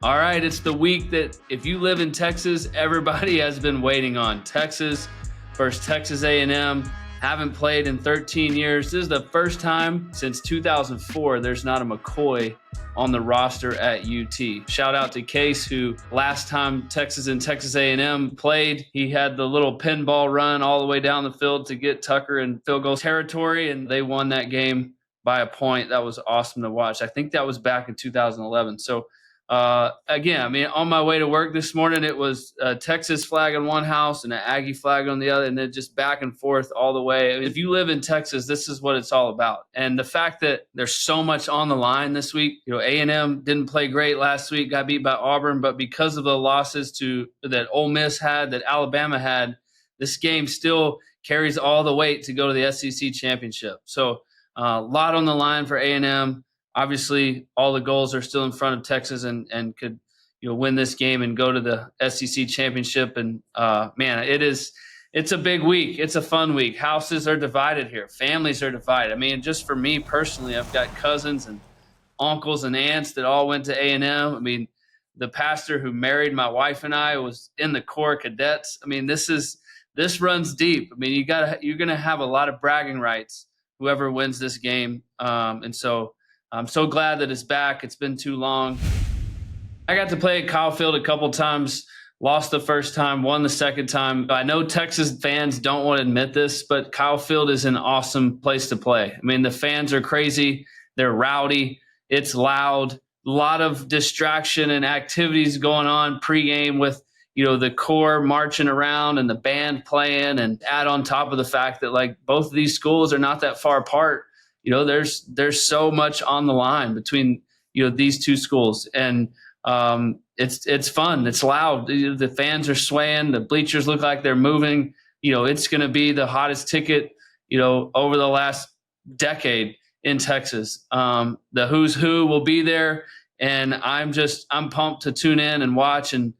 All right, it's the week that if you live in Texas, everybody has been waiting on. Texas versus Texas A&M. Haven't played in 13 years. This is the first time since 2004 there's not a McCoy on the roster at UT. Shout out to Case, who last time Texas and Texas A&M played, he had the little pinball run all the way down the field to get Tucker in field goal territory, and they won that game by a point. That was awesome to watch. I think that was back in 2011. So again, I mean, on my way to work this morning, it was a Texas flag on one house and an Aggie flag on the other, and then just back and forth all the way. I mean, if you live in Texas, this is what it's all about. And the fact that there's so much on the line this week, A&M didn't play great last week, got beat by Auburn, but because of the losses that Ole Miss had, that Alabama had, this game still carries all the weight to go to the SEC championship. So a lot on the line for A&M. Obviously, all the goals are still in front of Texas and could win this game and go to the SEC championship. And man, it's a big week. It's a fun week. Houses are divided here. Families are divided. I mean, just for me personally, I've got cousins and uncles and aunts that all went to A&M. I mean, the pastor who married my wife and I was in the Corps of Cadets. I mean, this runs deep. I mean, you're gonna have a lot of bragging rights whoever wins this game. And so I'm so glad that it's back. It's been too long. I got to play at Kyle Field a couple times, lost the first time, won the second time. I know Texas fans don't want to admit this, but Kyle Field is an awesome place to play. I mean, the fans are crazy. They're rowdy. It's loud. A lot of distraction and activities going on pregame with, the Corps marching around and the band playing, and add on top of the fact that like both of these schools are not that far apart. There's so much on the line between these two schools, and it's fun. It's loud. The fans are swaying. The bleachers look like they're moving. It's going to be the hottest ticket over the last decade in Texas. The who's who will be there, and I'm pumped to tune in and watch, and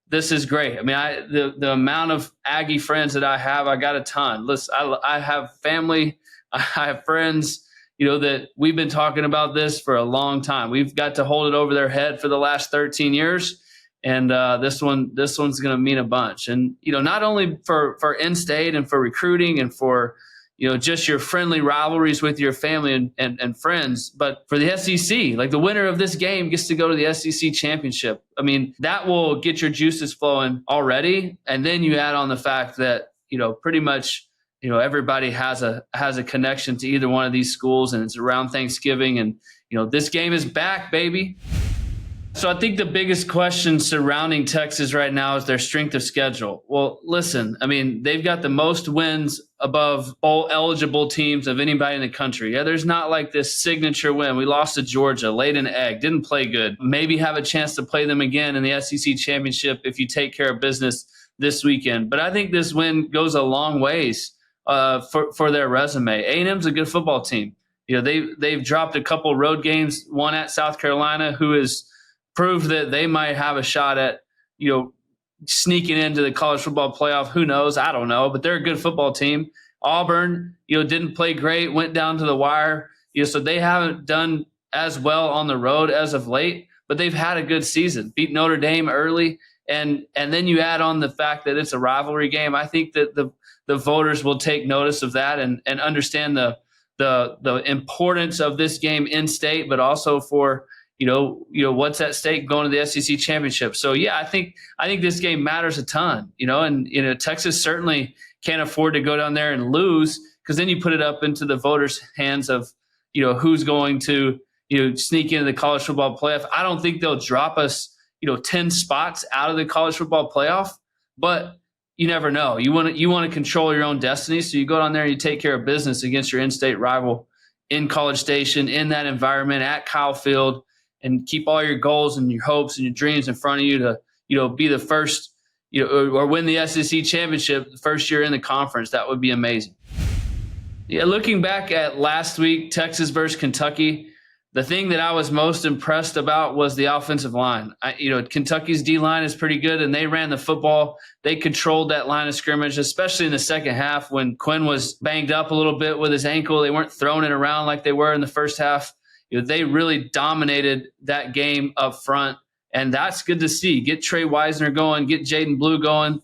this is great. I mean, the amount of Aggie friends that I have, I got a ton. Listen, I have family, I have friends, that we've been talking about this for a long time. We've got to hold it over their head for the last 13 years. And this one's going to mean a bunch. And, not only for in-state and for recruiting and for, just your friendly rivalries with your family and friends, but for the SEC, like the winner of this game gets to go to the SEC championship. I mean, that will get your juices flowing already. And then you add on the fact that, pretty much, everybody has a connection to either one of these schools, and it's around Thanksgiving, and, this game is back, baby. So I think the biggest question surrounding Texas right now is their strength of schedule. Well, listen, I mean, they've got the most wins above all eligible teams of anybody in the country. Yeah, there's not like this signature win. We lost to Georgia, laid an egg, didn't play good. Maybe have a chance to play them again in the SEC championship if you take care of business this weekend. But I think this win goes a long ways for their resume. A&M's a good football team. They've dropped a couple road games, one at South Carolina, who is proved that they might have a shot at, sneaking into the college football playoff. Who knows? I don't know, but they're a good football team. Auburn, didn't play great, went down to the wire. So they haven't done as well on the road as of late, but they've had a good season. Beat Notre Dame early, and then you add on the fact that it's a rivalry game. I think that the voters will take notice of that and understand the importance of this game in state, but also for what's at stake going to the SEC championship. So yeah, I think this game matters a ton, and Texas certainly can't afford to go down there and lose, because then you put it up into the voters' hands of, who's going to, sneak into the college football playoff. I don't think they'll drop us, 10 spots out of the college football playoff, but you never know. You want to control your own destiny. So you go down there and you take care of business against your in-state rival in College Station, in that environment at Kyle Field, and keep all your goals and your hopes and your dreams in front of you to, be the first, or win the SEC championship the first year in the conference. That would be amazing. Yeah, looking back at last week, Texas versus Kentucky, the thing that I was most impressed about was the offensive line. Kentucky's D-line is pretty good, and they ran the football. They controlled that line of scrimmage, especially in the second half when Quinn was banged up a little bit with his ankle. They weren't throwing it around like they were in the first half. they really dominated that game up front, and that's good to see. Get Trey Wisner going, get Jaden Blue going.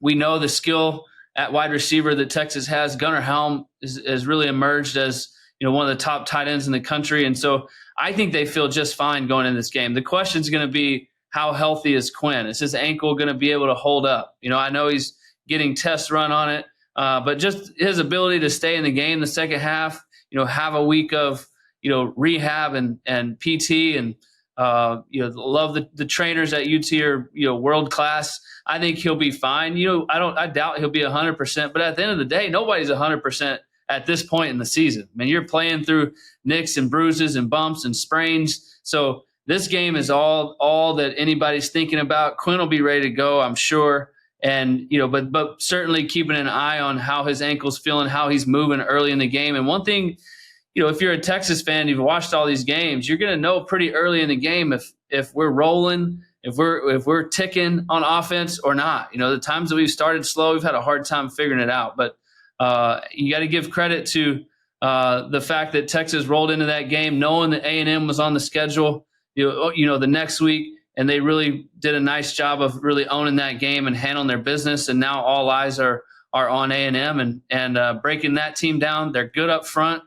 We know the skill at wide receiver that Texas has. Gunnar Helm has really emerged as one of the top tight ends in the country, and so I think they feel just fine going in this game. The question is going to be, how healthy is Quinn? Is his ankle going to be able to hold up? I know he's getting tests run on it, but just his ability to stay in the game the second half, have a week of rehab and PT, and love the trainers at UT are world class. I think he'll be fine. I doubt he'll be 100%, but at the end of the day, nobody's 100% at this point in the season. I mean, you're playing through nicks and bruises and bumps and sprains. So this game is all that anybody's thinking about. Quinn will be ready to go, I'm sure. And, but certainly keeping an eye on how his ankle's feeling, how he's moving early in the game. And one thing, if you're a Texas fan, you've watched all these games, you're going to know pretty early in the game if we're rolling, if we're ticking on offense or not. The times that we've started slow, we've had a hard time figuring it out. But you got to give credit to the fact that Texas rolled into that game knowing that A&M was on the schedule, the next week, and they really did a nice job of really owning that game and handling their business. And now all eyes are on A&M and breaking that team down. They're good up front.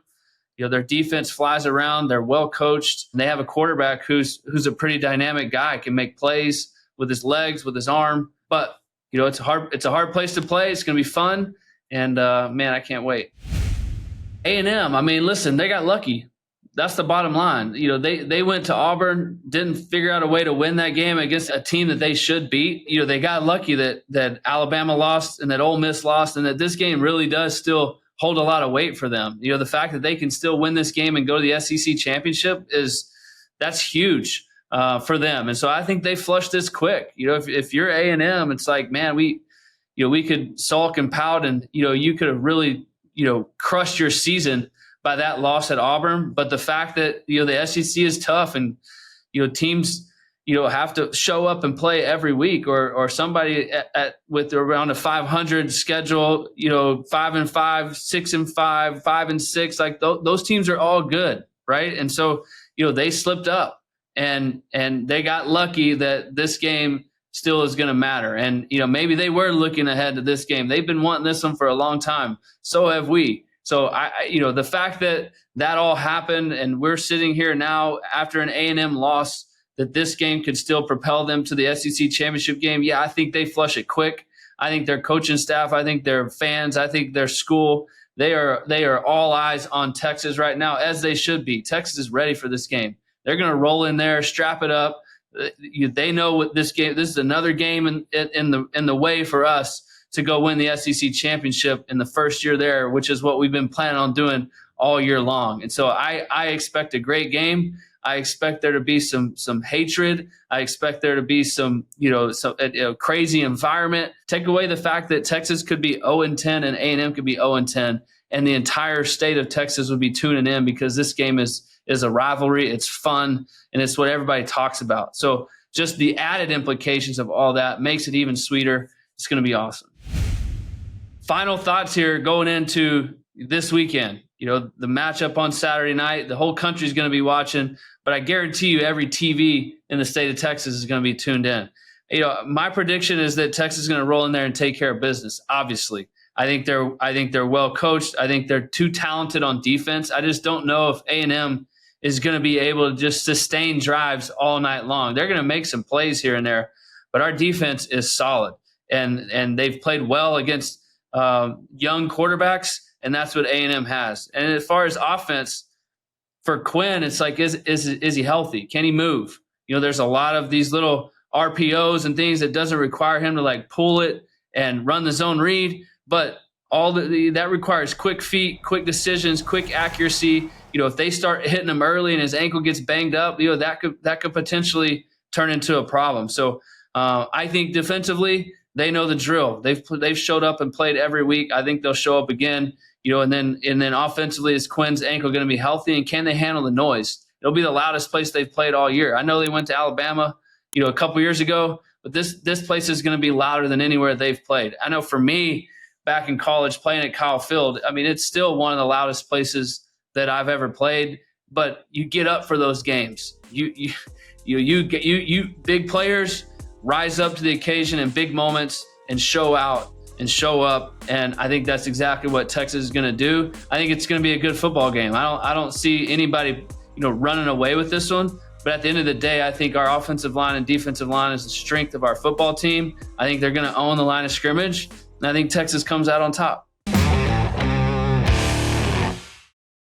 Their defense flies around. They're well coached. They have a quarterback who's a pretty dynamic guy, can make plays with his legs, with his arm. But it's a hard place to play. It's going to be fun, and man, I can't wait. A&M, I mean, listen, they got lucky. That's the bottom line. They went to Auburn, didn't figure out a way to win that game against a team that they should beat. They got lucky that Alabama lost and that Ole Miss lost, and that this game really does still hold a lot of weight for them. The fact that they can still win this game and go to the SEC championship that's huge for them. And so I think they flushed this quick. If you're A&M, it's like, man, we could sulk and pout, and you could have really crushed your season by that loss at Auburn. But the fact that the SEC is tough, and teams have to show up and play every week, or somebody with around a 500 schedule, 5-5, 6-5, 5-6, like those teams are all good, right? And so they slipped up, and they got lucky that this game still is going to matter. And maybe they were looking ahead to this game. They've been wanting this one for a long time. So have we. So the fact that all happened, and we're sitting here now after an A&M loss, that this game could still propel them to the SEC championship game. Yeah, I think they flush it quick. I think their coaching staff, I think their fans, I think their school, they are all eyes on Texas right now, as they should be. Texas is ready for this game. They're going to roll in there, strap it up. They know what this game. This is another game in the way for us to go win the SEC championship in the first year there, which is what we've been planning on doing all year long. And so I expect a great game. I expect there to be some hatred. I expect there to be some crazy environment. Take away the fact that Texas could be 0-10 and A&M could be 0-10, and the entire state of Texas would be tuning in, because this game is a rivalry. It's fun, and it's what everybody talks about. So just the added implications of all that makes it even sweeter. It's going to be awesome. Final thoughts here going into this weekend. The matchup on Saturday night, the whole country is going to be watching, but I guarantee you every TV in the state of Texas is going to be tuned in. My prediction is that Texas is going to roll in there and take care of business. Obviously, I think they're well coached. I think they're too talented on defense. I just don't know if A&M is going to be able to just sustain drives all night long. They're going to make some plays here and there, but our defense is solid, and they've played well against young quarterbacks. And that's what A&M has. And as far as offense, for Quinn, it's like, is he healthy? Can he move? There's a lot of these little RPOs and things that doesn't require him to like pull it and run the zone read, but that requires quick feet, quick decisions, quick accuracy. If they start hitting him early and his ankle gets banged up, that could potentially turn into a problem. So I think defensively, they know the drill. They've showed up and played every week. I think they'll show up again. And then offensively, is Quinn's ankle going to be healthy, and can they handle the noise? It'll be the loudest place they've played all year. I know they went to Alabama, a couple years ago, but this place is going to be louder than anywhere they've played. I know for me, back in college playing at Kyle Field, I mean, it's still one of the loudest places that I've ever played. but you get up for those games. You big players rise up to the occasion in big moments and show out and show up. And I think that's exactly what Texas is going to do. I think it's going to be a good football game. I don't see anybody, running away with this one. But at the end of the day, I think our offensive line and defensive line is the strength of our football team. I think they're going to own the line of scrimmage. And I think Texas comes out on top.